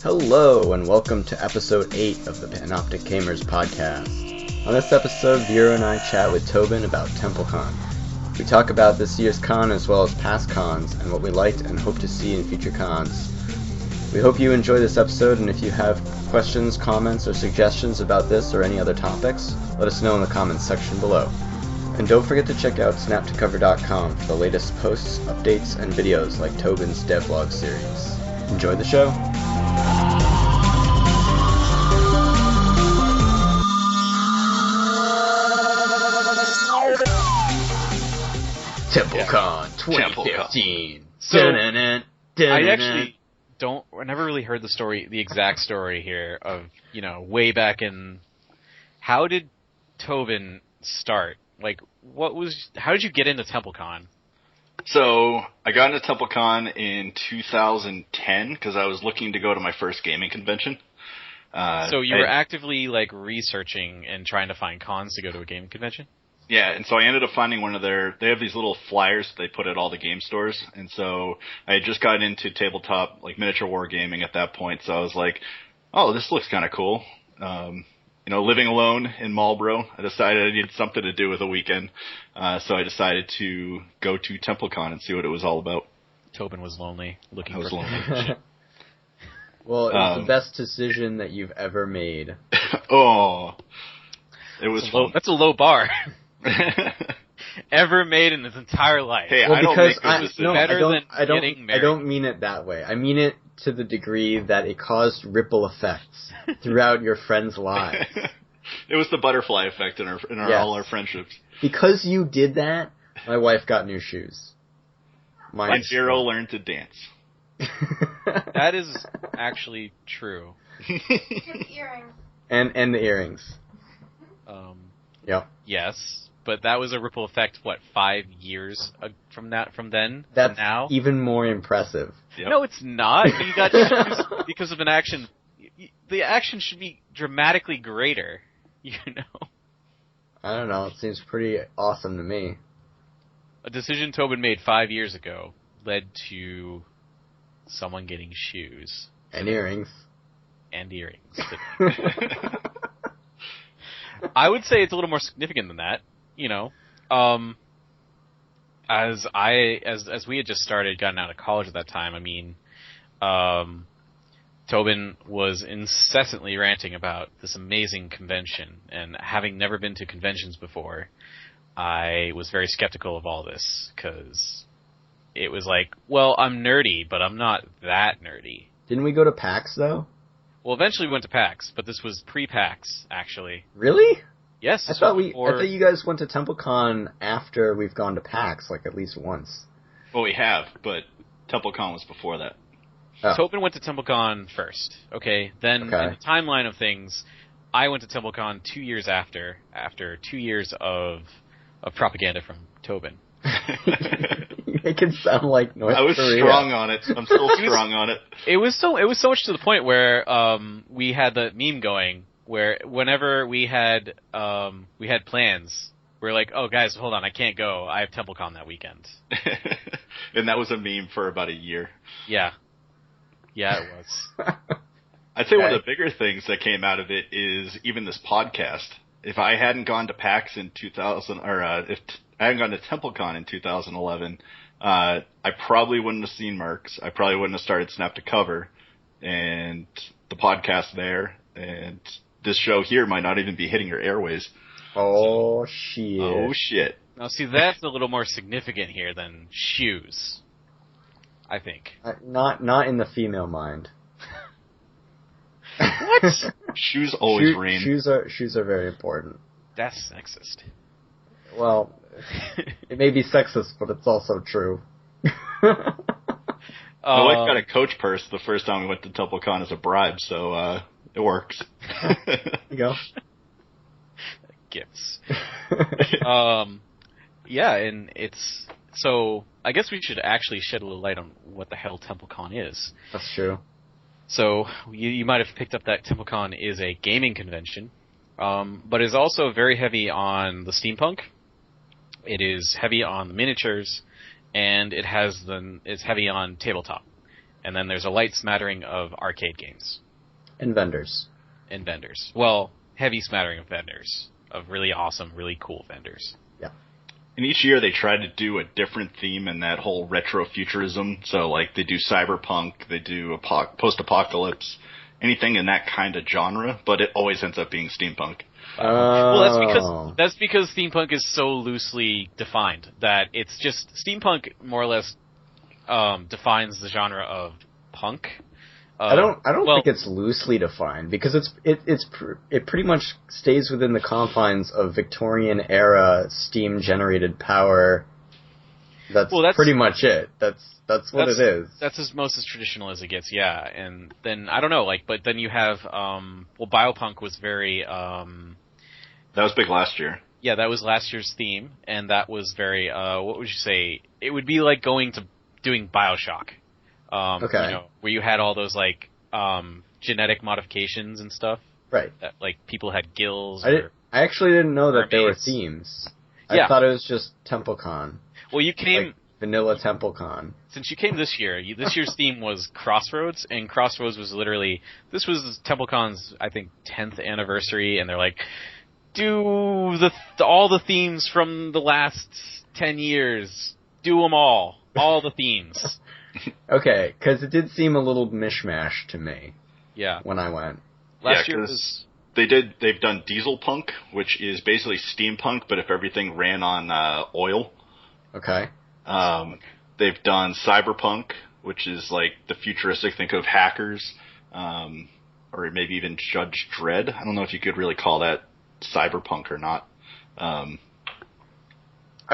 Hello, and welcome to episode 8 of the Panoptic Gamers podcast. On this episode, Vero and I chat with Tobin about TempleCon. We talk about this year's con as well as past cons, and what we liked and hope to see in future cons. We hope you enjoy this episode, and if you have questions, comments, or suggestions about this or any other topics, let us know in the comments section below. And don't forget to check out SnapToCover.com for the latest posts, updates, and videos like Tobin's devlog series. Enjoy the show! TempleCon 2015. So, I actually I never really heard the exact story here of, way back in, how did Tobin start? Like, how did you get into TempleCon? So, I got into TempleCon in 2010 because I was looking to go to my first gaming convention. So you were actively, researching and trying to find cons to go to a gaming convention? Yeah, and so I ended up finding they have these little flyers that they put at all the game stores, and so I had just gotten into tabletop, miniature wargaming at that point, so I was like, oh, this looks kind of cool. Living alone in Marlborough, I decided I needed something to do with a weekend, so I decided to go to TempleCon and see what it was all about. Tobin was lonely, looking I was for lonely. Well, it was the best decision that you've ever made. Oh, it was fun. That's a low bar. Ever made in his entire life. Hey, well, I don't make those decisions. Getting married. I don't mean it that way. I mean it to the degree that it caused ripple effects throughout your friends' lives. It was the butterfly effect in all our friendships. Because you did that, my wife got new shoes. My Vero learned to dance. That is actually true. Earrings. And the earrings. Yep. Yes, but that was a ripple effect, 5 years from then That's to now? Even more impressive. Yep. No, it's not. You got shoes because of an action. The action should be dramatically greater, I don't know, it seems pretty awesome to me. A decision Tobin made 5 years ago led to someone getting shoes. And earrings. And earrings. I would say it's a little more significant than that, as we had just gotten out of college at that time. Tobin was incessantly ranting about this amazing convention, and having never been to conventions before, I was very skeptical of all this, because it was like, well, I'm nerdy, but I'm not that nerdy. Didn't we go to PAX, though? Well, eventually we went to PAX, but this was pre-PAX, actually. Really? Yes. I thought you guys went to TempleCon after we've gone to PAX, at least once. Well, we have, but TempleCon was before that. Oh. Tobin went to TempleCon first, okay? Then, in the timeline of things, I went to TempleCon 2 years after 2 years of propaganda from Tobin. You make it sound like North Korea. I was strong on it. I'm still strong on it. It was so much to the point where we had the meme going where whenever we had plans, we were like, "Oh guys, hold on, I can't go. I have TempleCon that weekend." And that was a meme for about a year. Yeah, it was. I'd say one of the bigger things that came out of it is even this podcast. If I hadn't gone to PAX in 2000, if I hadn't gone to TempleCon in 2011, I probably wouldn't have seen Mercs. I probably wouldn't have started SnapToCover and the podcast there, and this show here might not even be hitting your airways. Oh, shit. Oh, shit. Now, see, that's a little more significant here than shoes, I think. Not in the female mind. What? Shoes always reign. Shoes are very important. That's sexist. Well, it may be sexist, but it's also true. My wife got a Coach purse the first time we went to TempleCon as a bribe, so it works. There you go. Gifts. Yeah, and it's... So, I guess we should actually shed a little light on what the hell TempleCon is. That's true. So, you might have picked up that TempleCon is a gaming convention, but is also very heavy on the steampunk. It is heavy on the miniatures, and it's heavy on tabletop. And then there's a light smattering of arcade games. And vendors. Well, heavy smattering of vendors. Of really awesome, really cool vendors. Yeah. And each year they try to do a different theme in that whole retrofuturism. So, like, they do cyberpunk, they do post-apocalypse, anything in that kind of genre, but it always ends up being steampunk. Well, that's because steampunk is so loosely defined that it's just steampunk more or less defines the genre of punk. I don't think it's loosely defined because it pretty much stays within the confines of Victorian era steam generated power. That's pretty much it. That's what it is. That's as traditional as it gets, yeah. And then I don't know, but then you have biopunk was very that was big last year. Yeah, that was last year's theme, and that was very what would you say? It would be like doing BioShock. Okay. Where you had all those genetic modifications and stuff. Right. That people had gills. I actually didn't know that mermaids. there were themes. Yeah. I thought it was just TempleCon. Well, you came vanilla TempleCon. Since you came this year. This year's theme was Crossroads, and Crossroads was this was TempleCon's I think 10th anniversary, and they're like, do all the themes from the last 10 years. Do them all the themes. Okay, because it did seem a little mishmash to me. Yeah. When I went. Last year was... They've done diesel punk, which is basically steampunk, but if everything ran on oil. Okay. They've done cyberpunk, which is like the futuristic, think of Hackers, or maybe even Judge Dredd. I don't know if you could really call that cyberpunk or not. I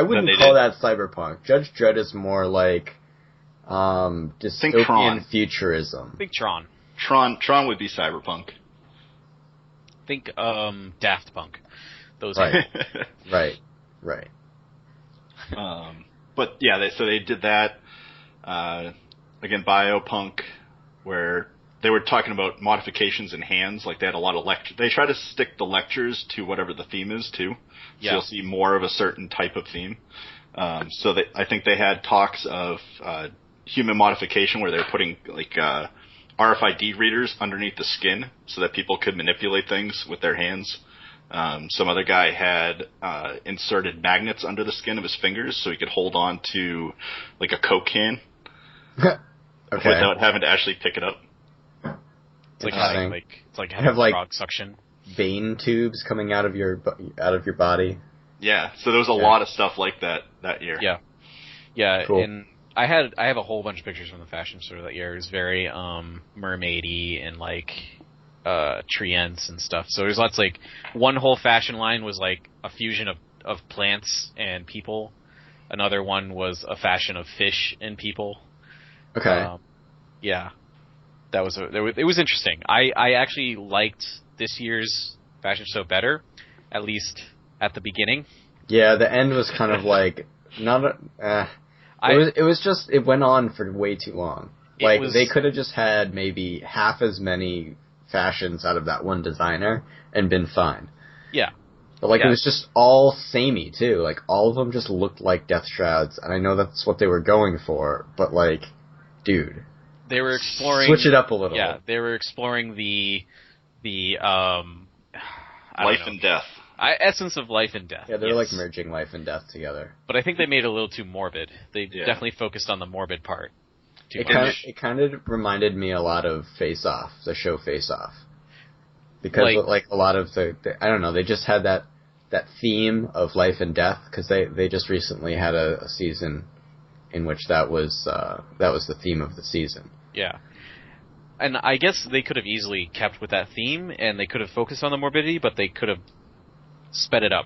wouldn't call that cyberpunk. Judge Dredd is more like dystopian futurism. Think Tron. Tron would be cyberpunk. Think Daft Punk. Those right. Right. But yeah, they did that. Again, biopunk, where they were talking about modifications in hands. Like they had a lot of lectures. They try to stick the lectures to whatever the theme is too. So you'll see more of a certain type of theme. So I think they had talks of human modification where they were putting RFID readers underneath the skin so that people could manipulate things with their hands. Some other guy had inserted magnets under the skin of his fingers so he could hold on to like a Coke can without having to actually pick it up. It's like having frog suction. Vein tubes coming out of your body. Yeah, so there was a lot of stuff like that year. Yeah, cool. And I have a whole bunch of pictures from the fashion show that year. It was very mermaidy and treants and stuff. So there's lots one whole fashion line was like a fusion of plants and people. Another one was a fashion of fish and people. Okay. Yeah. It was interesting. I actually liked this year's fashion show better, at least at the beginning. Yeah, the end was kind of it went on for way too long. They could have just had maybe half as many fashions out of that one designer and been fine. Yeah. But it was just all samey too. All of them just looked like Death Shrouds, and I know that's what they were going for, but dude. They were exploring... Switch it up a little. Yeah, they were exploring the life and death. Essence of life and death. Yeah, they're merging life and death together. But I think they made it a little too morbid. They definitely focused on the morbid part. It kind of reminded me a lot of Face Off, the show Face Off. Because a lot of I don't know, they just had that theme of life and death, because they just recently had a season in which that was the theme of the season. Yeah. And I guess they could have easily kept with that theme, and they could have focused on the morbidity, but they could have sped it up.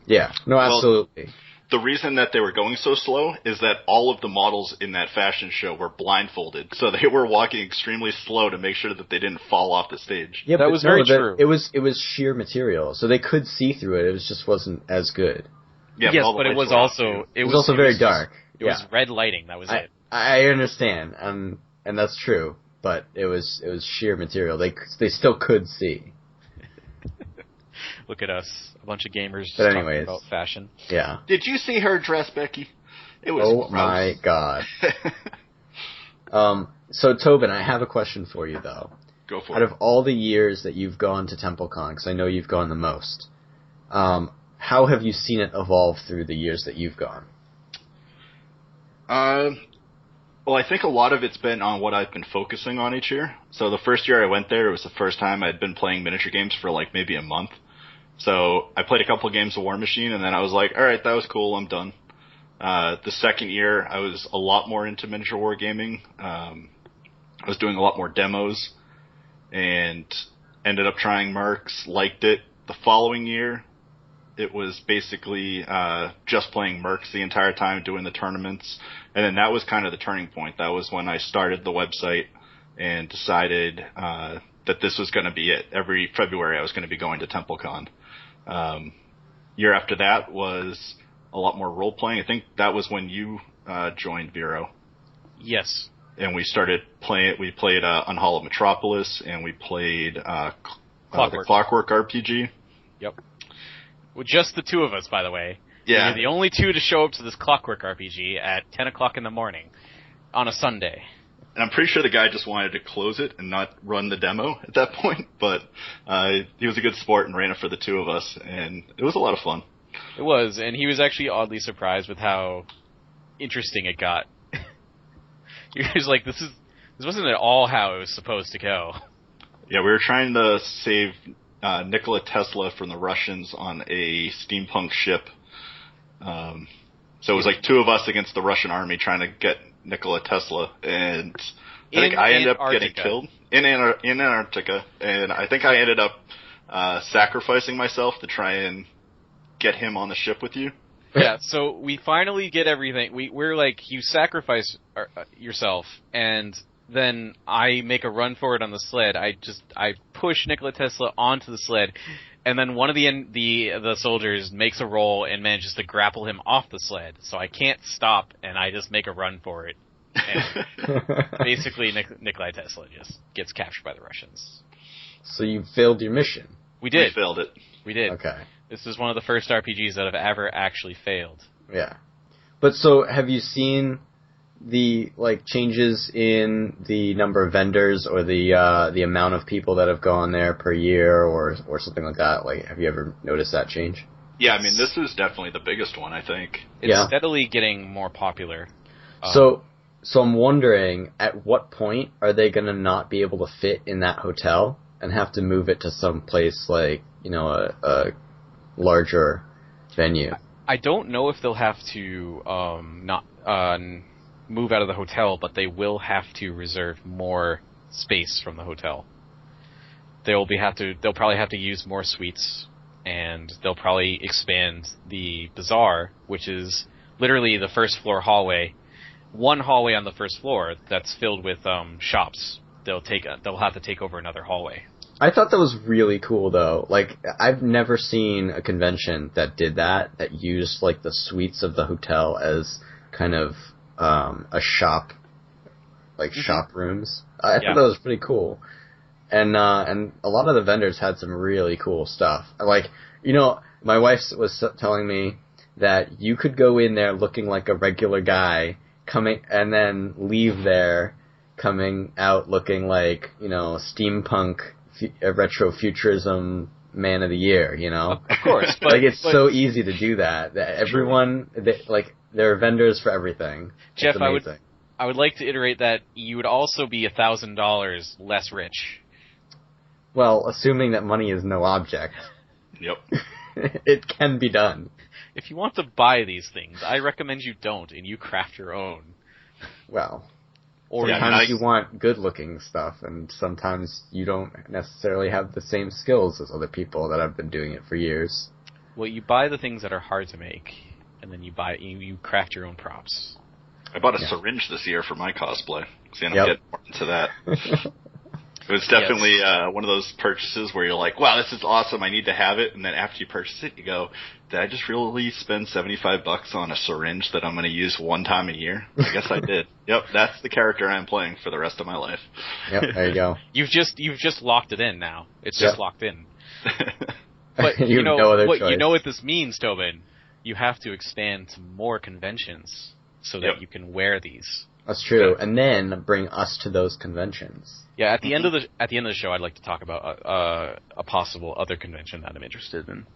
Yeah. No, absolutely. Well, the reason that they were going so slow is that all of the models in that fashion show were blindfolded, so they were walking extremely slow to make sure that they didn't fall off the stage. Yeah, that was very true. It was sheer material, so they could see through it. It just wasn't as good. Yeah, yes, but it was also very dark. It was red lighting. That was it. I understand, and that's true. But it was sheer material. They still could see. Look at us, a bunch of gamers talking about fashion. Yeah. Did you see her dress, Becky? It was gross. My god. So, Tobin, I have a question for you, though. Go for Out it. of all the years that you've gone to TempleCon, because I know you've gone the most, how have you seen it evolve through the years that you've gone? Well, I think a lot of it's been on what I've been focusing on each year. So the first year I went there, it was the first time I'd been playing miniature games for like maybe a month. So I played a couple of games of War Machine, and then I was like, all right, that was cool, I'm done. The second year, I was a lot more into miniature wargaming. I was doing a lot more demos, and ended up trying Mercs, liked it. The following year, it was basically just playing Mercs the entire time, doing the tournaments. And then that was kind of the turning point. That was when I started the website and decided that this was going to be it. Every February I was going to be going to TempleCon. Year after that was a lot more role-playing. I think that was when you joined Vero. Yes. And we started playing. We played Unhallowed Metropolis, and we played the Clockwork RPG. Yep. Well, just the two of us, by the way. Yeah. We're the only two to show up to this Clockwork RPG at 10 o'clock in the morning on a Sunday. And I'm pretty sure the guy just wanted to close it and not run the demo at that point, but he was a good sport and ran it for the two of us, and it was a lot of fun. It was, and he was actually oddly surprised with how interesting it got. He was like, this wasn't at all how it was supposed to go. Yeah, we were trying to save Nikola Tesla from the Russians on a steampunk ship. So it was like two of us against the Russian army trying to get Nikola Tesla, and I think I ended up getting killed in Antarctica, and I think I ended up sacrificing myself to try and get him on the ship with you. Yeah, so we finally get everything. We're like, you sacrifice yourself, and then I make a run for it on the sled. I push Nikola Tesla onto the sled, and then one of the soldiers makes a roll and manages to grapple him off the sled. So I can't stop, and I just make a run for it. And basically, Nikola Tesla just gets captured by the Russians. So you failed your mission. We did. We failed it. We did. Okay. This is one of the first RPGs that have ever actually failed. Yeah. But so have you seen the changes in the number of vendors or the amount of people that have gone there per year or something like that? Like, have you ever noticed that change? Yeah, I mean, this is definitely the biggest one, I think. It's steadily getting more popular. So I'm wondering, at what point are they going to not be able to fit in that hotel and have to move it to some place like, a larger venue? I don't know if they'll have to not move out of the hotel, but they will have to reserve more space from the hotel. They'll probably have to use more suites, and they'll probably expand the bazaar, which is literally the first floor hallway. One hallway on the first floor that's filled with shops. They'll have to take over another hallway. I thought that was really cool, though. Like, I've never seen a convention that did that used, like, the suites of the hotel as kind of a shop, like, shop rooms. I thought that was pretty cool. And a lot of the vendors had some really cool stuff. Like, my wife was telling me that you could go in there looking like a regular guy, and then leave there coming out looking like, steampunk, retro futurism man of the year, Of course. But, like, it's so easy to do that everyone, there are vendors for everything. Jeff, I would like to iterate that you would also be $1,000 less rich. Well, assuming that money is no object. Yep. It can be done. If you want to buy these things, I recommend you don't, and you craft your own. Well, or sometimes you want good-looking stuff, and sometimes you don't necessarily have the same skills as other people that have been doing it for years. Well, you buy the things that are hard to make, and then you craft your own props. I bought a syringe this year for my cosplay. See, I'm getting more into that. It was definitely one of those purchases where you're like, wow, this is awesome, I need to have it. And then after you purchase it, you go, did I just really spend $75 on a syringe that I'm going to use one time a year? I guess I did. Yep, that's the character I'm playing for the rest of my life. Yep, there you go. You've just locked it in now. It's just locked in. But you know what this means, Tobin? You have to expand to more conventions so that you can wear these. That's true. Okay. And then bring us to those conventions. Yeah, at the end of the show, I'd like to talk about a possible other convention that I'm interested in.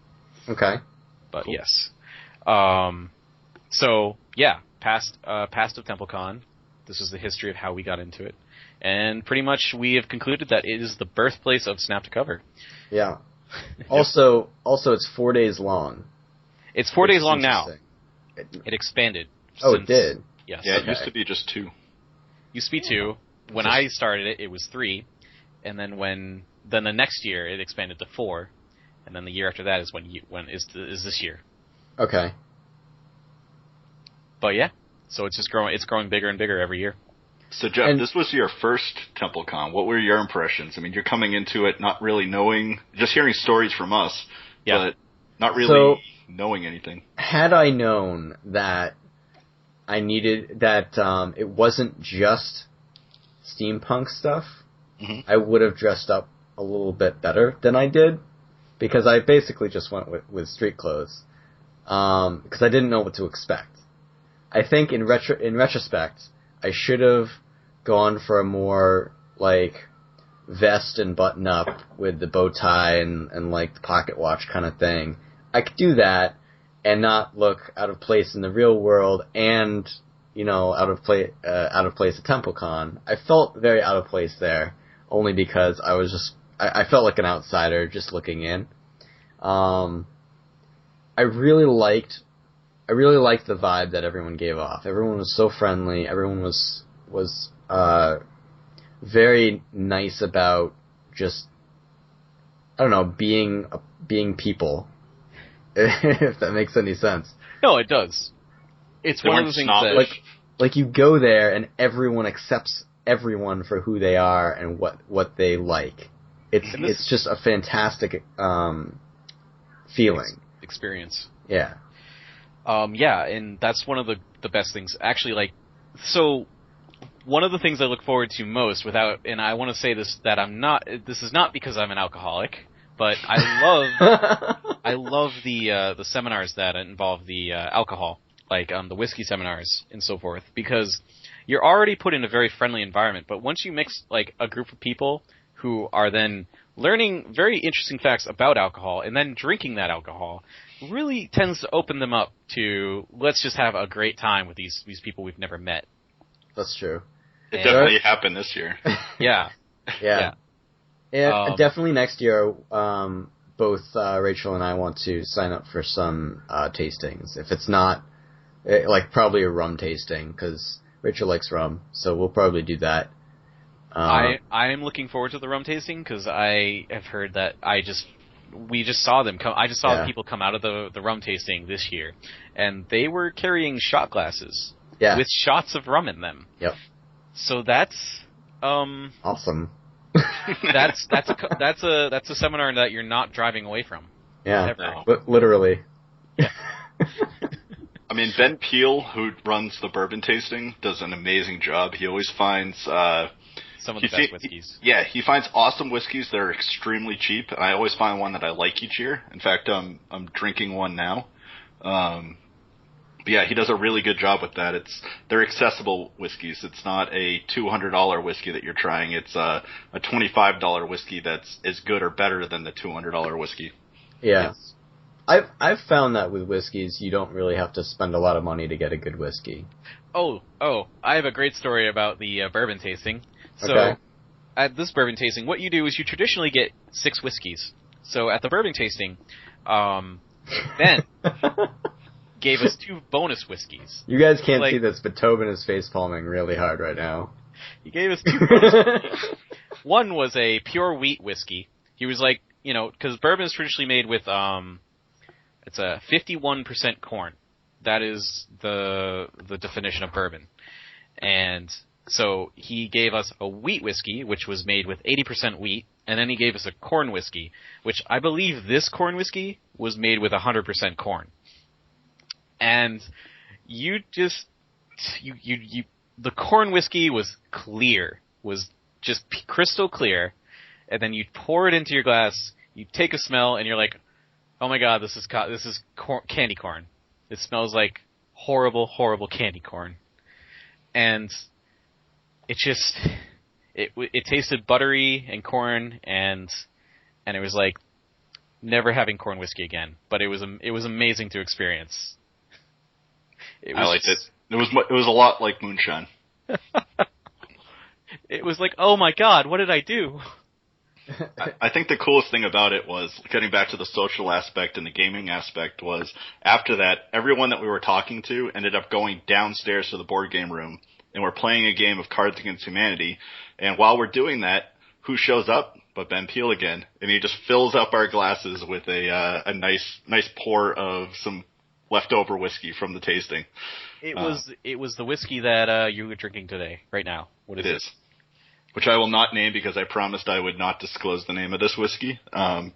Okay. But cool. Yes. So yeah, past of TempleCon. This is the history of how we got into it, and pretty much we have concluded that it is the birthplace of SnapToCover. Yeah. Also, it's 4 days long. It's 4 days long now. It expanded. Oh, it did? Yes. Yeah, it used to be just 2. Used to be 2. When I started it, it was 3. And then then the next year, it expanded to 4. And then the year after that is is this year. Okay. But yeah, so it's just growing. It's growing bigger and bigger every year. So Jeff, this was your first TempleCon. What were your impressions? I mean, you're coming into it not really knowing, just hearing stories from us, but not really knowing anything. Had I known that I needed that, it wasn't just steampunk stuff, I would have dressed up a little bit better than I did, because I basically just went with street clothes, because I didn't know what to expect. I think in retrospect, I should have gone for a more, like, vest and button up with the bow tie and like, the pocket watch kind of thing. I could do that and not look out of place in the real world and, out of place at TempleCon. I felt very out of place there, only because I felt like an outsider just looking in. I really liked the vibe that everyone gave off. Everyone was so friendly. Everyone was very nice about just, I don't know, being people. If that makes any sense. No, it does. It's one of the things that like you go there and everyone accepts everyone for who they are and what they like. It's just a fantastic feeling. Experience. Yeah. Yeah, and that's one of the best things. Actually, so one of the things I look forward to most and I want to say this, that this is not because I'm an alcoholic, but I love the seminars that involve the alcohol, like the whiskey seminars and so forth, because you're already put in a very friendly environment, but once you mix like a group of people who are then learning very interesting facts about alcohol and then drinking that alcohol, really tends to open them up to, let's just have a great time with these people we've never met. That's true. It definitely happened this year. Yeah. Yeah. And definitely next year, both Rachel and I want to sign up for some tastings. If it's not, probably a rum tasting, because Rachel likes rum, so we'll probably do that. I am looking forward to the rum tasting, because I have heard that we just saw them come. I just saw people come out of the rum tasting this year, and they were carrying shot glasses with shots of rum in them. Yep. So that's awesome. that's a seminar that you're not driving away from. Yeah, ever. But literally. Yeah. I mean, Ben Peel, who runs the bourbon tasting, does an amazing job. He always finds some of the best whiskeys. He finds awesome whiskeys that are extremely cheap. I always find one that I like each year. In fact, I'm drinking one now. But yeah, he does a really good job with that. They're accessible whiskeys. It's not a $200 whiskey that you're trying. It's a $25 whiskey that's as good or better than the $200 whiskey. Yeah. I've found that with whiskeys, you don't really have to spend a lot of money to get a good whiskey. Oh, I have a great story about the bourbon tasting. So, at this bourbon tasting, what you do is you traditionally get 6 whiskeys. So, at the bourbon tasting, Ben gave us 2 bonus whiskeys. You guys can't see this, but Tobin is face-palming really hard right now. He gave us 2 bonus whiskeys. One was a pure wheat whiskey. He was like, because bourbon is traditionally made with, it's a 51% corn. That is the definition of bourbon. And so he gave us a wheat whiskey, which was made with 80% wheat, and then he gave us a corn whiskey, which I believe this corn whiskey was made with 100% corn. And the corn whiskey was clear, was just crystal clear, and then you pour it into your glass, you take a smell, and you're like, oh my god, this is candy corn. It smells like horrible, horrible candy corn. And it tasted buttery and corn, and it was like never having corn whiskey again. But it was amazing to experience. I liked it. It was a lot like moonshine. It was like, oh my god, what did I do? I think the coolest thing about it was, getting back to the social aspect and the gaming aspect, was after that, everyone that we were talking to ended up going downstairs to the board game room, and we're playing a game of Cards Against Humanity. And while we're doing that, who shows up but Ben Peel again? And he just fills up our glasses with a nice pour of some leftover whiskey from the tasting. It was the whiskey that you were drinking today, right now. What is it? Which I will not name because I promised I would not disclose the name of this whiskey,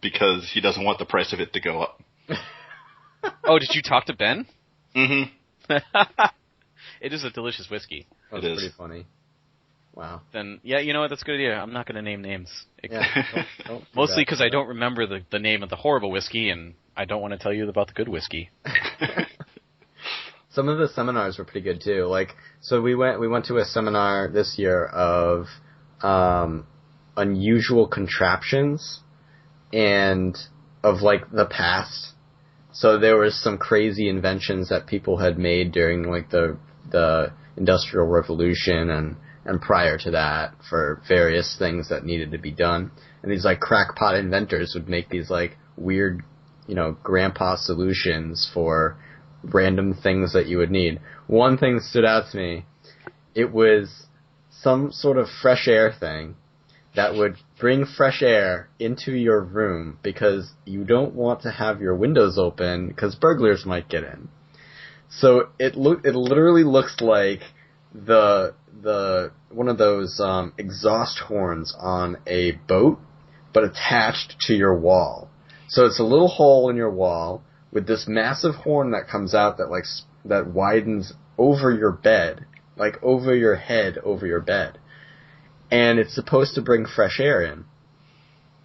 because he doesn't want the price of it to go up. Oh, did you talk to Ben? Mm-hmm. It is a delicious whiskey. That's pretty funny. Wow. Then, yeah, you know what? That's a good idea. I'm not going to name names. Yeah, don't Mostly because I don't remember the name of the horrible whiskey, and I don't want to tell you about the good whiskey. Some of the seminars were pretty good too. Like, so we went to a seminar this year of unusual contraptions and of like the past. So there was some crazy inventions that people had made during like the Industrial Revolution and prior to that for various things that needed to be done. And these like crackpot inventors would make these like weird, grandpa solutions for random things that you would need. One thing stood out to me. It was some sort of fresh air thing that would bring fresh air into your room because you don't want to have your windows open because burglars might get in. So it literally looks like the one of those exhaust horns on a boat, but attached to your wall. So it's a little hole in your wall with this massive horn that comes out that widens over your bed, like over your head, over your bed. And it's supposed to bring fresh air in.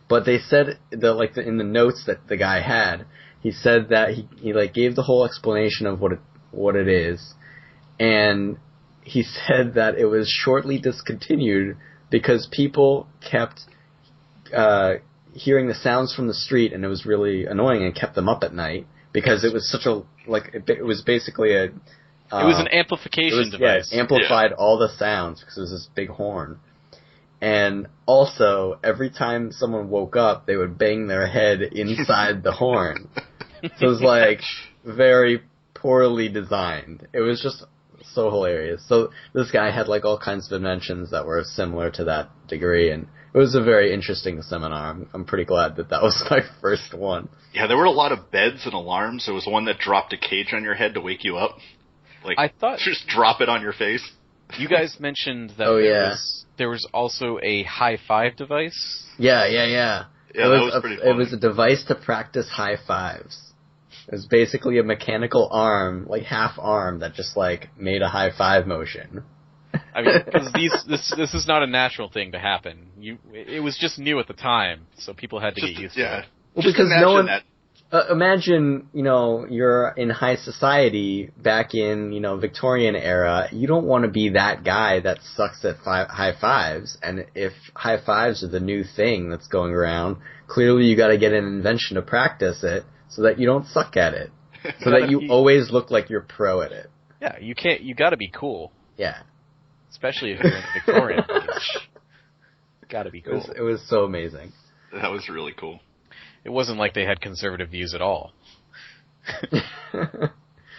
But they said in the notes that the guy had, he said that he gave the whole explanation of what it is, and he said that it was shortly discontinued because people kept hearing the sounds from the street, and it was really annoying and kept them up at night because it was such a it was basically a it was an amplification device. Yeah, it amplified all the sounds because it was this big horn. And also, every time someone woke up, they would bang their head inside the horn. So it was like very poorly designed. It was just so hilarious. So this guy had like all kinds of inventions that were similar to that degree, and it was a very interesting seminar. I'm pretty glad that was my first one. Yeah, there were a lot of beds and alarms. There was one that dropped a cage on your head to wake you up. Like, I thought just drop it on your face. You guys mentioned that there was also a high five device. Yeah. Yeah, that was pretty funny. It was a device to practice high fives. It was basically a mechanical arm, like half arm, that just like made a high five motion. I mean, because this is not a natural thing to happen. It was just new at the time, so people had to get used to it. Well, because no one. Imagine, you're in high society back in, Victorian era. You don't want to be that guy that sucks at high fives. And if high fives are the new thing that's going around, clearly you got to get an invention to practice it so that you don't suck at it. So that you always look like you're pro at it. Yeah, you got to be cool. Yeah. Especially if you're in the Victorian age. Got to be cool. It was so amazing. That was really cool. It wasn't like they had conservative views at all.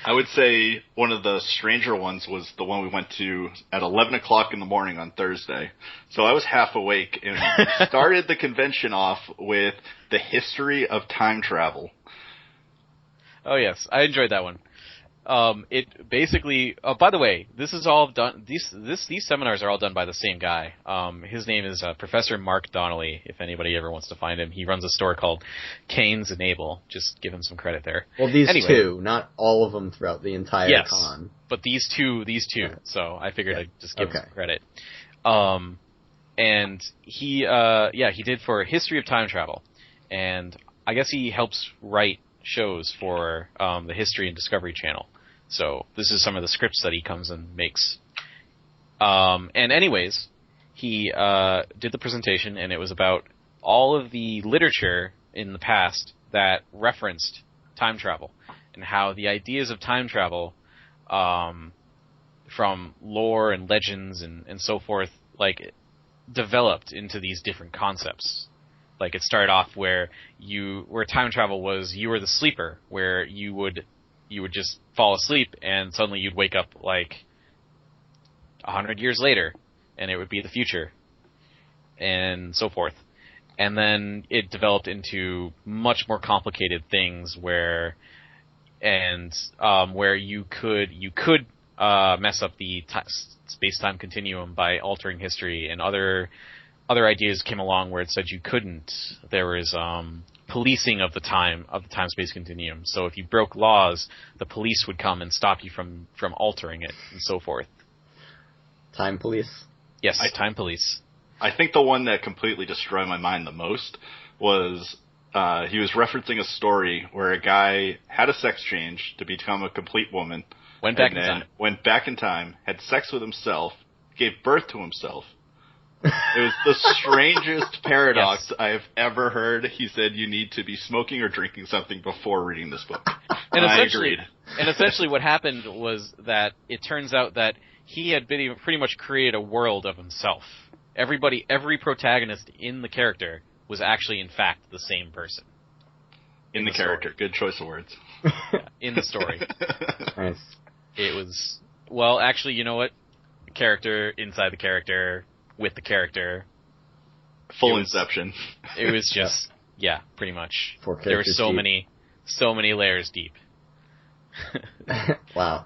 I would say one of the stranger ones was the one we went to at 11 o'clock in the morning on Thursday. So I was half awake and started the convention off with the history of time travel. Oh yes, I enjoyed that one. It basically. By the way, this is all done. These seminars are all done by the same guy. His name is Professor Mark Donnelly. If anybody ever wants to find him, he runs a store called Cain's and Abel. Just give him some credit there. Well, these two, not all of them throughout the entire con. But these two. Right. So I figured I'd just give him some credit. And he did for History of Time Travel, and I guess he helps write shows for the History and Discovery Channel. So this is some of the scripts that he comes and makes. And anyways, he did the presentation, and it was about all of the literature in the past that referenced time travel, and how the ideas of time travel, from lore and legends and so forth, like, developed into these different concepts. Like, it started off where time travel was, you were the sleeper, where you would just fall asleep and suddenly you'd wake up like 100 years later, and it would be the future, and so forth. And then it developed into much more complicated things where you could mess up the space-time continuum by altering history, and other ideas came along where it said you couldn't. There was policing of the time-space continuum. So if you broke laws, the police would come and stop you from altering it, and so forth. Time police? Yes, time police. I think the one that completely destroyed my mind the most was he was referencing a story where a guy had a sex change to become a complete woman. Went back in time, had sex with himself, gave birth to himself. It was the strangest paradox I have ever heard. He said you need to be smoking or drinking something before reading this book. And I agreed. And essentially what happened was that it turns out that he had pretty much created a world of himself. Every protagonist in the character was actually, in fact, the same person. In the character. Story. Good choice of words. Yeah, in the story. Nice. It was, well, actually, you know what? Character inside the character, with the character. Full Inception. It was just, yeah, pretty much. There were so many layers deep. Wow.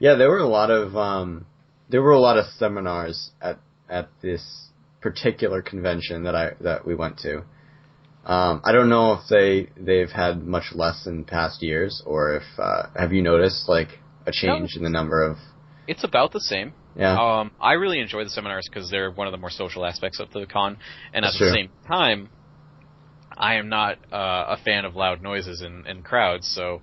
Yeah, there were a lot of seminars at this particular convention that we went to. I don't know if they've had much less in past years, or if have you noticed like a change in the number of? It's about the same. Yeah. I really enjoy the seminars because they're one of the more social aspects of the con, and at That's the true. same time, I am not a fan of loud noises and crowds, so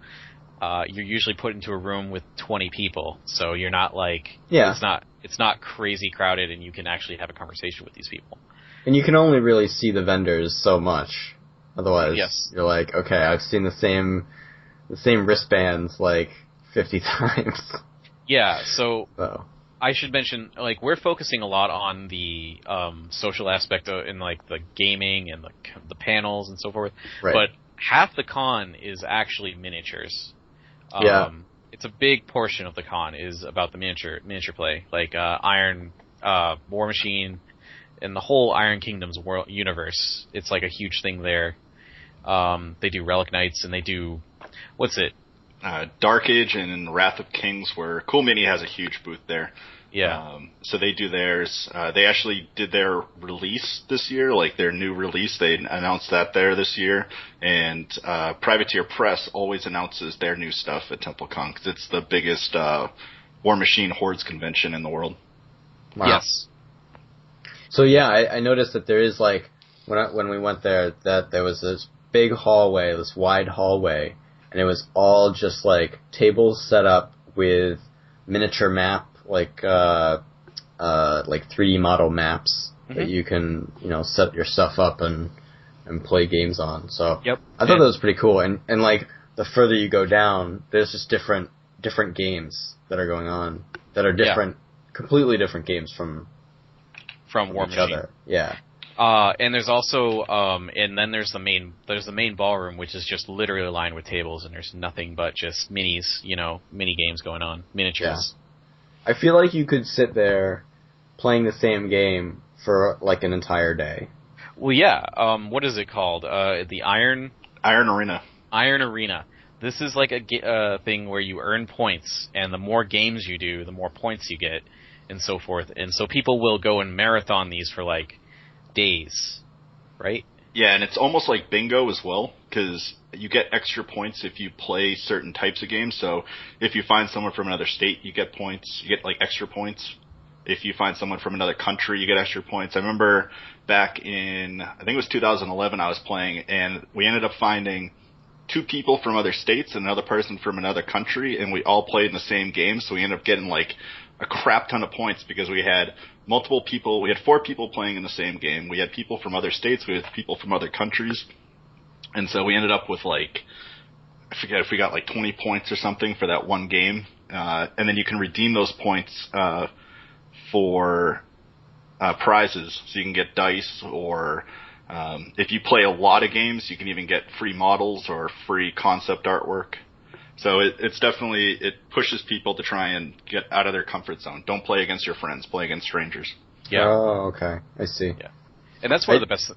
you're usually put into a room with 20 people, so you're not like it's not crazy crowded, and you can actually have a conversation with these people. And you can only really see the vendors so much. Otherwise, yes. You're like, okay, I've seen the same wristbands like 50 times. Yeah, so I should mention, like, we're focusing a lot on the social aspect in like the gaming and the panels and so forth. Right. But half the con is actually miniatures. Yeah. It's a big portion of the con is about the miniature play, like Iron War Machine and the whole Iron Kingdoms world universe. It's like a huge thing there. They do Relic Knights, and they do Dark Age and Wrath of Kings, where Cool Mini has a huge booth there. Yeah. So they do theirs. They actually did their release this year, like their new release. They announced that there this year. And Privateer Press always announces their new stuff at TempleCon because it's the biggest War Machine Hordes convention in the world. Wow. Yes. So yeah, I noticed that there is like when we went there that there was this big hallway, this wide hallway, and it was all just like tables set up with miniature map, like 3D model maps that you can set your stuff up and play games on. So yep. I thought that was pretty cool. And like the further you go down, there's just different games that are going on that are different, completely different games from War each Machine. other. Yeah. And there's also and then there's the main ballroom, which is just literally lined with tables, and there's nothing but just mini games going on, miniatures. Yeah. I feel like you could sit there playing the same game for like an entire day. Well, yeah. What is it called? The Iron Arena. Iron Arena. This is like a thing where you earn points, and the more games you do, the more points you get, and so forth. And so people will go and marathon these for like days, right? Yeah, and it's almost like bingo as well, because you get extra points if you play certain types of games. So if you find someone from another state, you get points. You get like extra points. If you find someone from another country, you get extra points. I remember back in, I think it was 2011, I was playing, and we ended up finding 2 people from other states and another person from another country, and we all played in the same game, so we ended up getting like a crap ton of points because we had multiple people. We had 4 people playing in the same game. We had people from other states. We had people from other countries. And so we ended up with I forget if we got 20 points or something for that one game. And then you can redeem those points for prizes. So you can get dice, or if you play a lot of games, you can even get free models or free concept artwork. So it's definitely, it pushes people to try and get out of their comfort zone. Don't play against your friends. Play against strangers. Yeah. Oh, okay. I see. Yeah. And that's one of the best.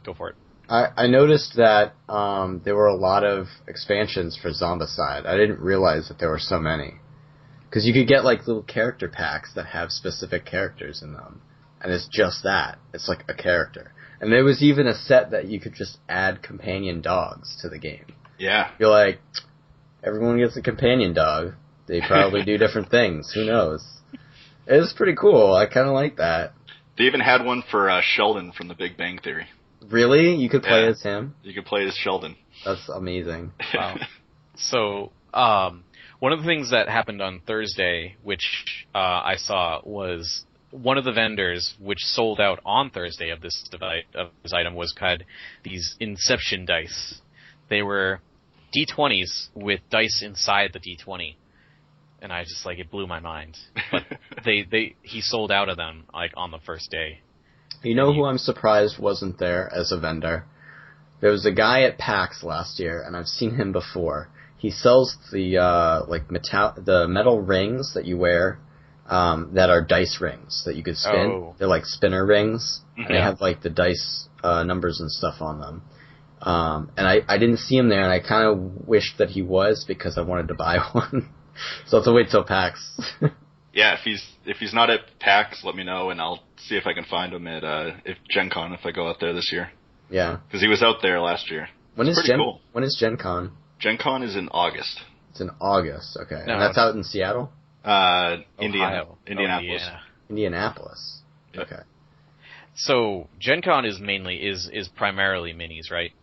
Go for it. I noticed that there were a lot of expansions for Zombicide. I didn't realize that there were so many. Because you could get little character packs that have specific characters in them. And it's just that. It's like a character. And there was even a set that you could just add companion dogs to the game. Yeah. You're like, everyone gets a companion dog. They probably do different things. Who knows? It was pretty cool. I kind of like that. They even had one for Sheldon from The Big Bang Theory. Really? You could play as him? You could play as Sheldon. That's amazing. Wow. So, one of the things that happened on Thursday, which I saw, was one of the vendors, which sold out on Thursday of this item, had these Inception dice. They were D20s with dice inside the D20. And I just, it blew my mind. But he sold out of them, on the first day. You know who I'm surprised wasn't there as a vendor? There was a guy at PAX last year, and I've seen him before. He sells the metal rings that you wear, that are dice rings that you could spin. Oh. They're like spinner rings, and they Yeah. have the dice numbers and stuff on them. And I didn't see him there, and I kind of wished that he was because I wanted to buy one. So I'll have to wait till PAX. Yeah, if he's not at PAX, let me know, and I'll see if I can find him at Gen Con if I go out there this year. Yeah. Because he was out there last year. When is cool. When is Gen Con? Gen Con is in August. It's in August, okay. No, And that's out in Seattle? Indianapolis. Indiana. Indianapolis. Yep. Okay. So, Gen Con is primarily minis, right?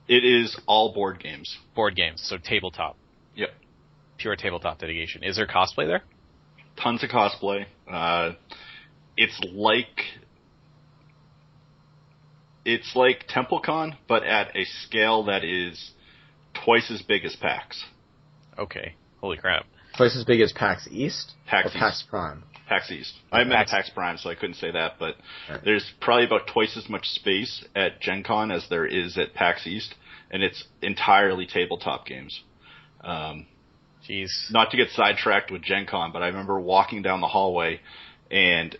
It is all board games. Board games, so tabletop. Yep. Pure tabletop dedication. Is there cosplay there? Tons of cosplay. It's like TempleCon, but at a scale that is twice as big as PAX. Okay. Holy crap. Twice as big as PAX East? PAX or East. PAX Prime? PAX East. I'm at PAX Prime, so I couldn't say that, but there's probably about twice as much space at Gen Con as there is at PAX East, and it's entirely tabletop games. Jeez. Not to get sidetracked with Gen Con, but I remember walking down the hallway and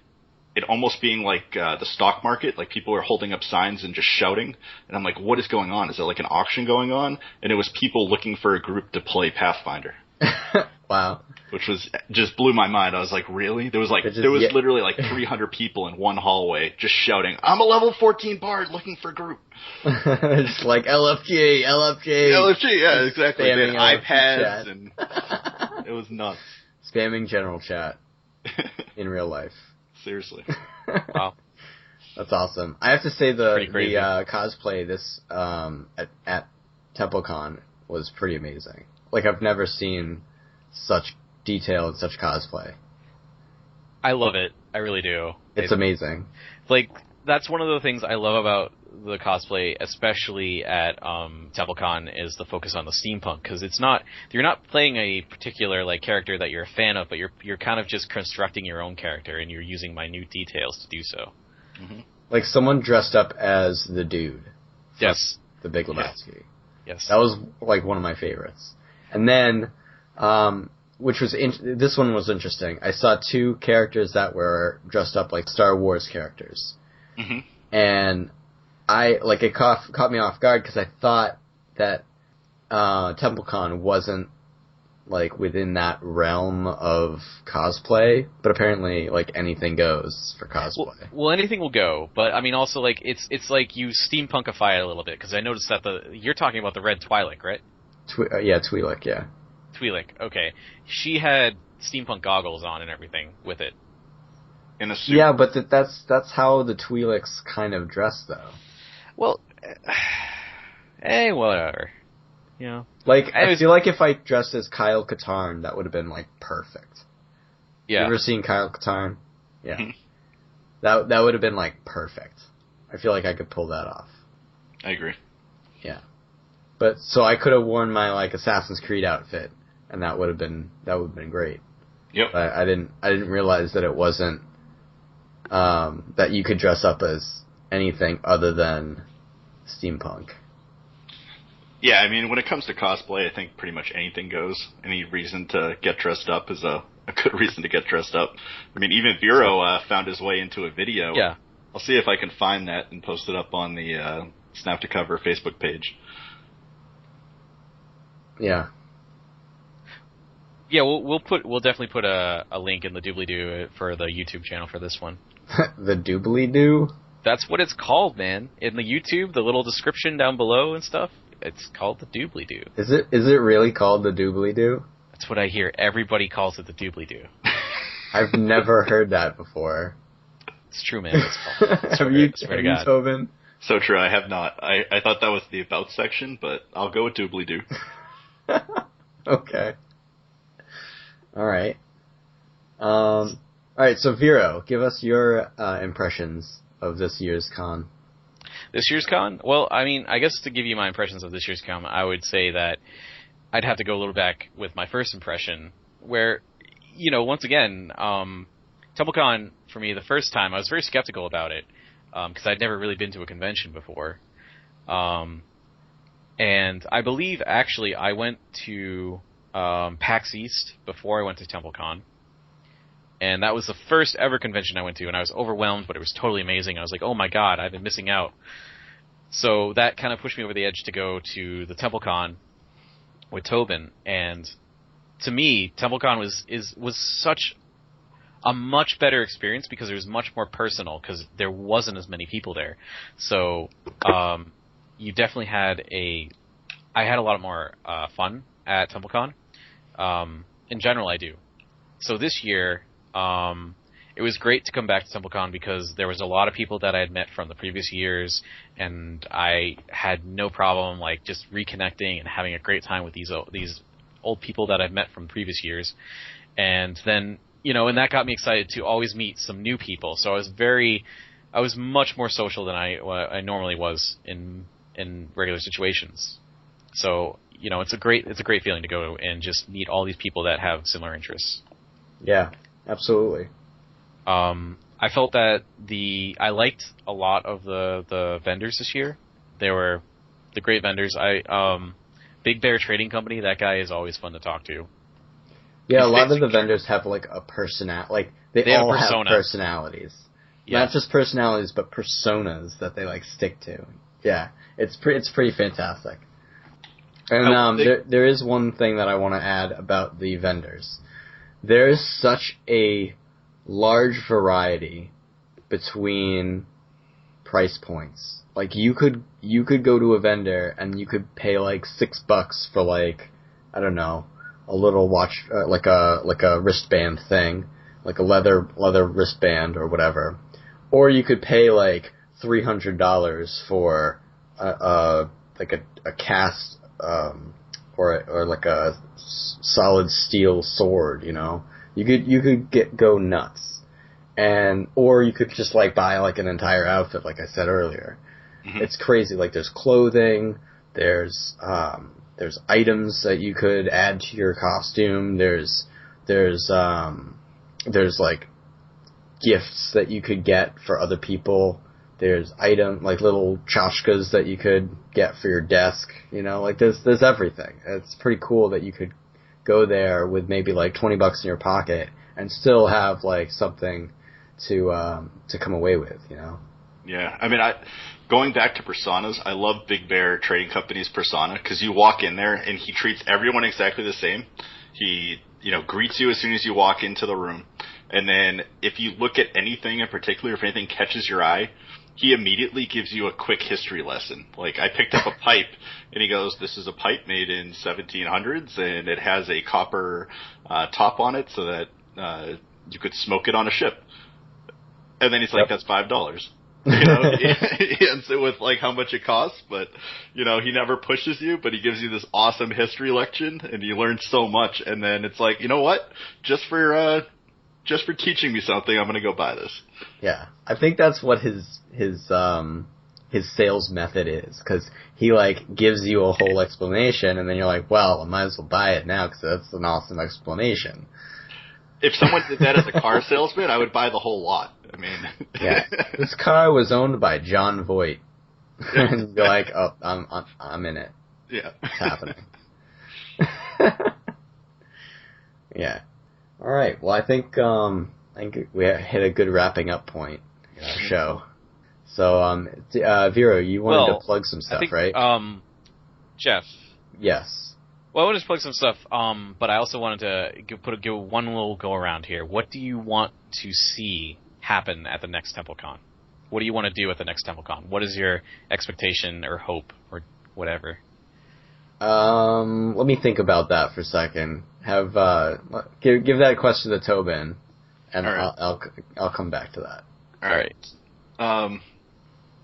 it almost being like the stock market, like people were holding up signs and just shouting, and I'm like, what is going on? Is there like an auction going on? And it was people looking for a group to play Pathfinder. Wow. Which was just blew my mind. I was like, really? There was literally like 300 people in one hallway just shouting, I'm a level 14 bard looking for a group. It's like LFG. LFG, yeah, exactly. They had Spamming iPads chat. and it was nuts. Spamming general chat in real life. Seriously. Wow. That's awesome. I have to say the cosplay at TempleCon was pretty amazing. I've never seen such detail and such cosplay. I love it. I really do. It's amazing. That's one of the things I love about the cosplay, especially at TempleCon, is the focus on the steampunk, because you're not playing a particular character that you're a fan of, but you're kind of just constructing your own character, and you're using minute details to do so. Mm-hmm. Like someone dressed up as the dude. Yes. The Big Lebowski. Yes. That was one of my favorites. And then, this one was interesting. I saw 2 characters that were dressed up like Star Wars characters. Mm-hmm. And it caught me off guard because I thought that TempleCon wasn't within that realm of cosplay, but apparently anything goes for cosplay. Well, anything will go, but I mean also it's like you steampunkify it a little bit, because I noticed that you're talking about the red Twi'lek, right? Twi'lek, yeah. Twi'lek, okay. She had steampunk goggles on and everything with it. In a suit. Yeah, but that's how the Twi'leks kind of dress, though. Well, whatever. You know. I feel like if I dressed as Kyle Katarn, that would have been perfect. Yeah. You ever seen Kyle Katarn? Yeah. Mhm. That would have been, like, perfect. I feel like I could pull that off. I agree. Yeah. But, so I could have worn my, like, Assassin's Creed outfit, and that would have been great. Yep. But I didn't realize that it wasn't, that you could dress up as anything other than steampunk. Yeah, I mean, when it comes to cosplay, I think pretty much anything goes. Any reason to get dressed up is a good reason to get dressed up. I mean, even Vero found his way into a video. Yeah. I'll see if I can find that and post it up on the SnapToCover Facebook page. Yeah. Yeah, we'll definitely put a link in the doobly-doo for the YouTube channel for this one. The doobly-doo? That's what it's called, man. In the YouTube, the little description down below and stuff, it's called the doobly-doo. Is it really called the doobly-doo? That's what I hear. Everybody calls it the doobly-doo. I've never heard that before. It's true, man. It's called. Have you, Tobin? So true, I have not. I thought that was the About section, but I'll go with doobly-doo. Okay. Alright. Alright, so Vero, give us your impressions of this year's con. This year's con? Well, I mean, I guess to give you my impressions of this year's con, I would say that I'd have to go a little back with my first impression, where, you know, once again, TempleCon, for me, the first time, I was very skeptical about it, because I'd never really been to a convention before. And I believe, actually, I went to PAX East before I went to TempleCon. And that was the first ever convention I went to, and I was overwhelmed, but it was totally amazing. I was like, oh my god, I've been missing out. So that kind of pushed me over the edge to go to the TempleCon with Tobin, and to me, TempleCon was such a much better experience because it was much more personal, because there wasn't as many people there. So, you definitely I had a lot more fun at TempleCon. In general, I do. So this year, it was great to come back to TempleCon because there was a lot of people that I had met from the previous years, and I had no problem like just reconnecting and having a great time with these old people that I've met from previous years. And then, you know, and that got me excited to always meet some new people. So I was much more social than I normally was in regular situations. So, you know, it's a great feeling to go and just meet all these people that have similar interests. Yeah, absolutely. I felt that I liked a lot of the vendors this year. They were the great vendors. Big Bear Trading Company, that guy is always fun to talk to. Yeah, a lot of the vendors have like a like they all have personalities. Yeah. Not just personalities, but personas that they like stick to. Yeah, it's pretty fantastic. And there is one thing that I want to add about the vendors. There is such a large variety between price points. Like you could go to a vendor and you could pay like $6 for like, I don't know, a little watch, like a wristband thing, like a leather wristband or whatever. Or you could pay like $300 for like a cast or like a solid steel sword, you know. You could go nuts. Or you could just like buy like an entire outfit, like I said earlier. Mm-hmm. It's crazy. Like there's clothing, there's items that you could add to your costume. There's like gifts that you could get for other people. There's like little tchotchkes that you could get for your desk. You know, like there's everything. It's pretty cool that you could go there with maybe like $20 in your pocket and still have like something to come away with. You know. Yeah, I mean, going back to personas, I love Big Bear Trading Company's persona because you walk in there and he treats everyone exactly the same. He, you know, greets you as soon as you walk into the room, and then if you look at anything in particular, if anything catches your eye, he immediately gives you a quick history lesson. Like, I picked up a pipe, and he goes, "This is a pipe made in 1700s, and it has a copper top on it so that you could smoke it on a ship." And then he's like, "That's $5." You know, he ends it with like how much it costs, but you know, he never pushes you, but he gives you this awesome history lesson, and you learn so much. And then it's like, you know what? Just for just for teaching me something, I'm going to go buy this. Yeah, I think that's what his sales method is, because he like gives you a whole explanation, and then you're like, well, I might as well buy it now because that's an awesome explanation. If someone did that as a car salesman, I would buy the whole lot. I mean, yeah, this car was owned by John Voight, and you're like, oh, I'm in it. Yeah, it's happening. Yeah. All right. Well, I think we hit a good wrapping up point in our show. So, Vero, you wanted to plug some stuff, right? Jeff. Yes. Well, I wanted to plug some stuff, but I also wanted to give one little go around here. What do you want to see happen at the next TempleCon? What do you want to do at the next TempleCon? What is your expectation or hope or whatever? Let me think about that for a second. Give that question to Tobin, and right. I'll come back to that. All right.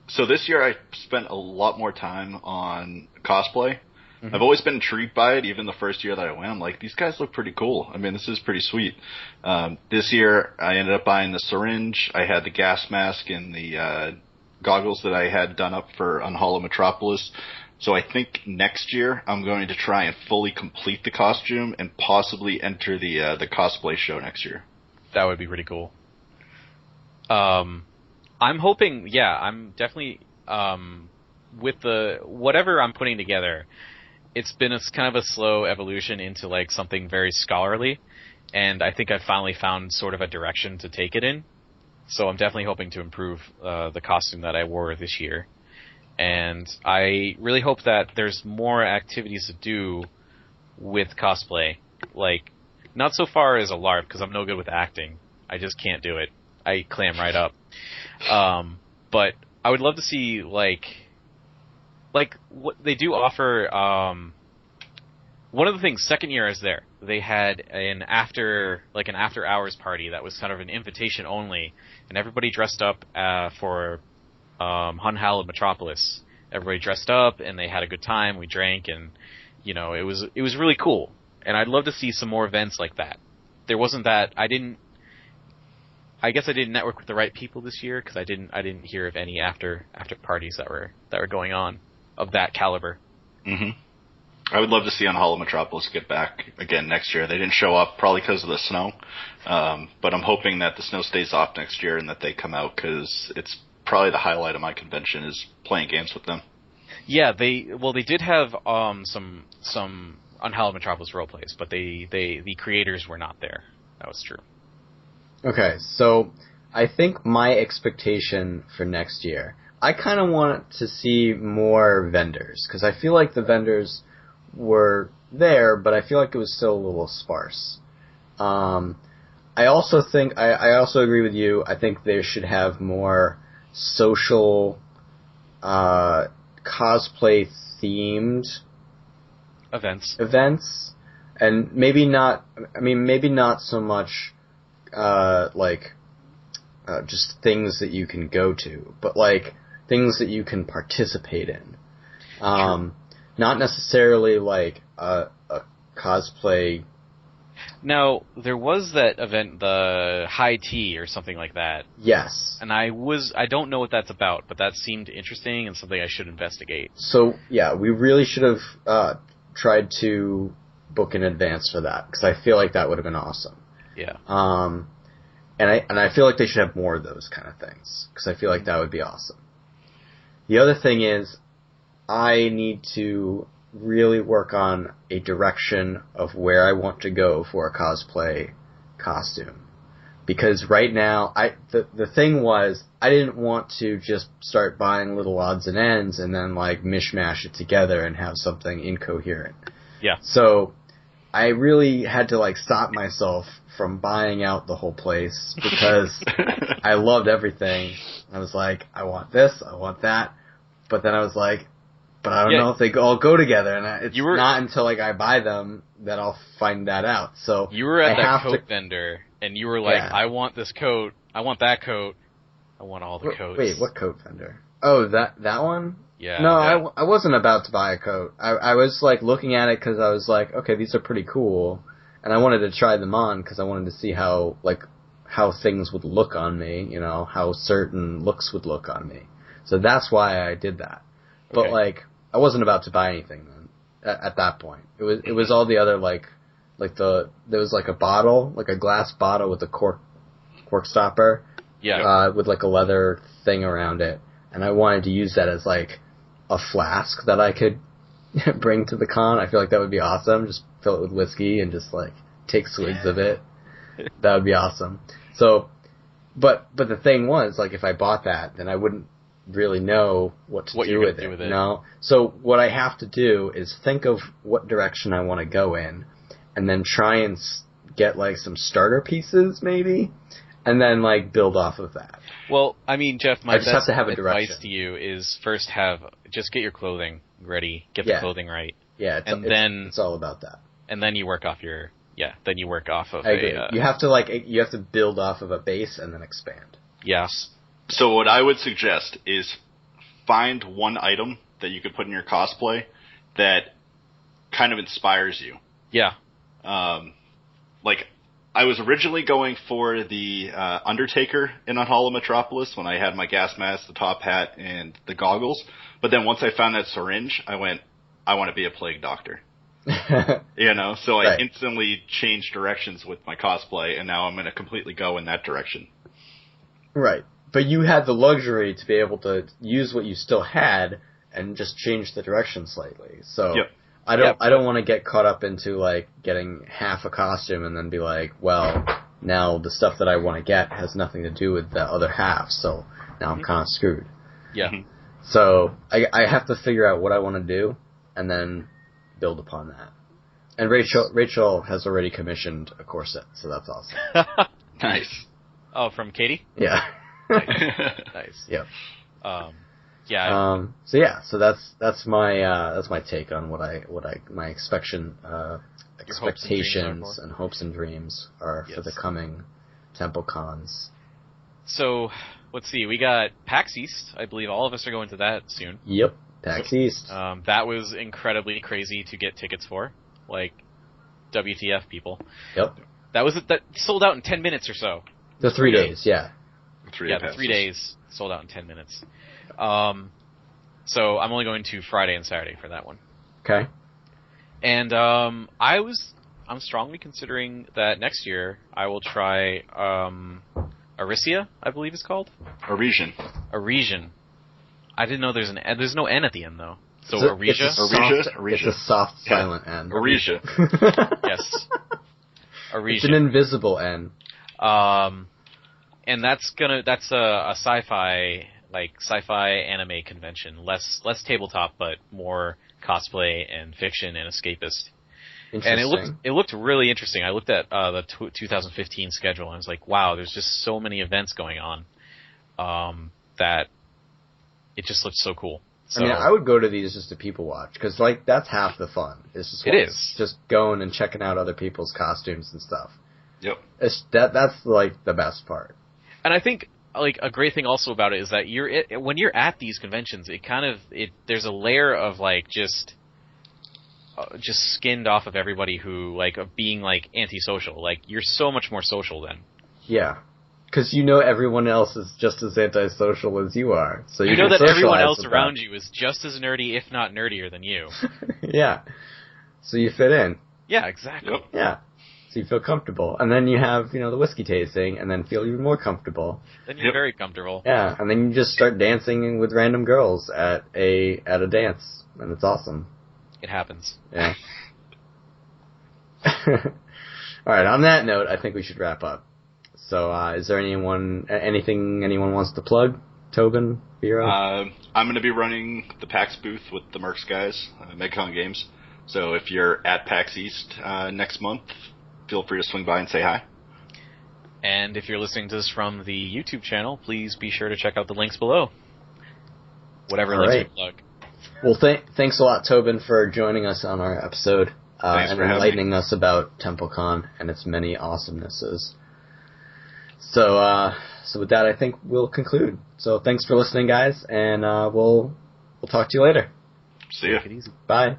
So this year I spent a lot more time on cosplay. Mm-hmm. I've always been intrigued by it. Even the first year that I went, I'm like, these guys look pretty cool. I mean, this is pretty sweet. This year I ended up buying the syringe. I had the gas mask and the goggles that I had done up for Unhallowed Metropolis. So I think next year I'm going to try and fully complete the costume and possibly enter the cosplay show next year. That would be pretty cool. I'm hoping, I'm definitely, with whatever I'm putting together, it's been kind of a slow evolution into like something very scholarly, and I think I've finally found sort of a direction to take it in. So I'm definitely hoping to improve the costume that I wore this year. And I really hope that there's more activities to do with cosplay. Like, not so far as a LARP, because I'm no good with acting. I just can't do it. I clam right up. But I would love to see, like what they do offer, one of the things, second year I was there, they had an after hours party that was kind of an invitation only, and everybody dressed up for Unhallowed Metropolis. Everybody dressed up and they had a good time. We drank, and it was really cool. And I'd love to see some more events like that. There wasn't that. I guess I didn't network with the right people this year because I didn't hear of any after parties that were going on of that caliber. Mm-hmm. I would love to see Unhallowed Metropolis get back again next year. They didn't show up probably because of the snow, but I'm hoping that the snow stays off next year and that they come out because it's probably the highlight of my convention is playing games with them. Yeah, they did have some Unhallowed Metropolis roleplays, but the creators were not there. That was true. Okay, so I think my expectation for next year, I kind of want to see more vendors, because I feel like the vendors were there, but I feel like it was still a little sparse. I also think, I also agree with you, I think they should have more social, cosplay-themed events, and maybe not so much just things that you can go to, but like things that you can participate in. Not necessarily like a cosplay. Now, there was that event, the High Tea or something like that. Yes. And I don't know what that's about, but that seemed interesting and something I should investigate. So, yeah, we really should have tried to book in advance for that, because I feel like that would have been awesome. Yeah. And I feel like they should have more of those kind of things, because I feel like that would be awesome. The other thing is, I need to really work on a direction of where I want to go for a cosplay costume. Because right now, the thing was, I didn't want to just start buying little odds and ends and then like mishmash it together and have something incoherent. Yeah. So I really had to like stop myself from buying out the whole place because I loved everything. I was like, I want this, I want that. But then I was like, but I don't know if they all go together, and it's not until like I buy them that I'll find that out. So you were at that coat vendor, and you were like, I want this coat, I want that coat, I want all the coats. Wait, what coat vendor? Oh, that one? Yeah. No, yeah. I wasn't about to buy a coat. I was like looking at it because I was like, okay, these are pretty cool, and I wanted to try them on because I wanted to see how like how things would look on me, you know, how certain looks would look on me. So that's why I did that. But, like, I wasn't about to buy anything then, at that point. It was all the other, there was, like, a bottle, like a glass bottle with a cork stopper. Yeah. With, like, a leather thing around it. And I wanted to use that as, like, a flask that I could bring to the con. I feel like that would be awesome. Just fill it with whiskey and just, like, take swigs of it. That would be awesome. So, but the thing was, like, if I bought that, then I wouldn't really know what to do with it. No. So what I have to do is think of what direction I want to go in, and then try and get, like, some starter pieces, maybe, and then, like, build off of that. Well, I mean, Jeff, my best have to have advice to you is first just get your clothing ready, get the clothing right. Yeah, it's all about that. And then you work off of I agree. You have to build off of a base and then expand. Yes. So what I would suggest is find one item that you could put in your cosplay that kind of inspires you. Yeah. Like, I was originally going for the Undertaker in Unhallowed Metropolis when I had my gas mask, the top hat, and the goggles. But then once I found that syringe, I went, I want to be a plague doctor. You know, so I instantly changed directions with my cosplay, and now I'm going to completely go in that direction. Right. But you had the luxury to be able to use what you still had and just change the direction slightly. So I don't want to get caught up into, like, getting half a costume and then be like, well, now the stuff that I want to get has nothing to do with the other half, so now I'm kind of screwed. Yeah. So I have to figure out what I want to do and then build upon that. And Rachel has already commissioned a corset, so that's awesome. Nice. Oh, from Katie? Yeah. Nice. Yep. Yeah. So that's my take on my expectations and hopes and dreams are for the coming TempleCons. So let's see, we got PAX East. I believe all of us are going to that soon. Yep, PAX East. That was incredibly crazy to get tickets for, like WTF people. Yep. That sold out in 10 minutes or so. The 3 days, yeah. The 3 days sold out in 10 minutes. So I'm only going to Friday and Saturday for that one. Okay. And I'm strongly considering that next year I will try Arisia, I believe it's called. Arisian. I didn't know there's no N at the end though. So Arisia. It's a soft silent N. Arisia. Yes. Arisia. It's an invisible N. And that's a sci-fi anime convention, less tabletop, but more cosplay and fiction and escapist. And it looked really interesting. I looked at the 2015 schedule and I was like, wow, there's just so many events going on that it just looked so cool. So, I mean, I would go to these just to people watch, because, like, that's half the fun. Just going and checking out other people's costumes and stuff. Yep. That's like the best part. And I think, like, a great thing also about it is that when you're at these conventions, there's a layer of, like, just skinned off of everybody who, like, of being, like, antisocial. Like, you're so much more social then. Yeah. Because you know everyone else is just as antisocial as you are. So you know that everyone else around you is just as nerdy, if not nerdier than you. Yeah. So you fit in. Yeah, exactly. Yep. Yeah. So you feel comfortable. And then you have, the whiskey tasting, and then feel even more comfortable. Then you're very comfortable. Yeah, and then you just start dancing with random girls at a dance, and it's awesome. It happens. Yeah. Alright, on that note, I think we should wrap up. So, is there anything anyone wants to plug? Tobin, Vero? I'm going to be running the PAX booth with the Mercs guys, MegCon Games. So if you're at PAX East next month, feel free to swing by and say hi. And if you're listening to this from the YouTube channel, please be sure to check out the links below. Whatever links we plug. Well, thanks a lot, Tobin, for joining us on our episode and enlightening us about TempleCon and its many awesomenesses. So with that, I think we'll conclude. So thanks for listening, guys, and we'll talk to you later. See ya. Take it easy. Bye.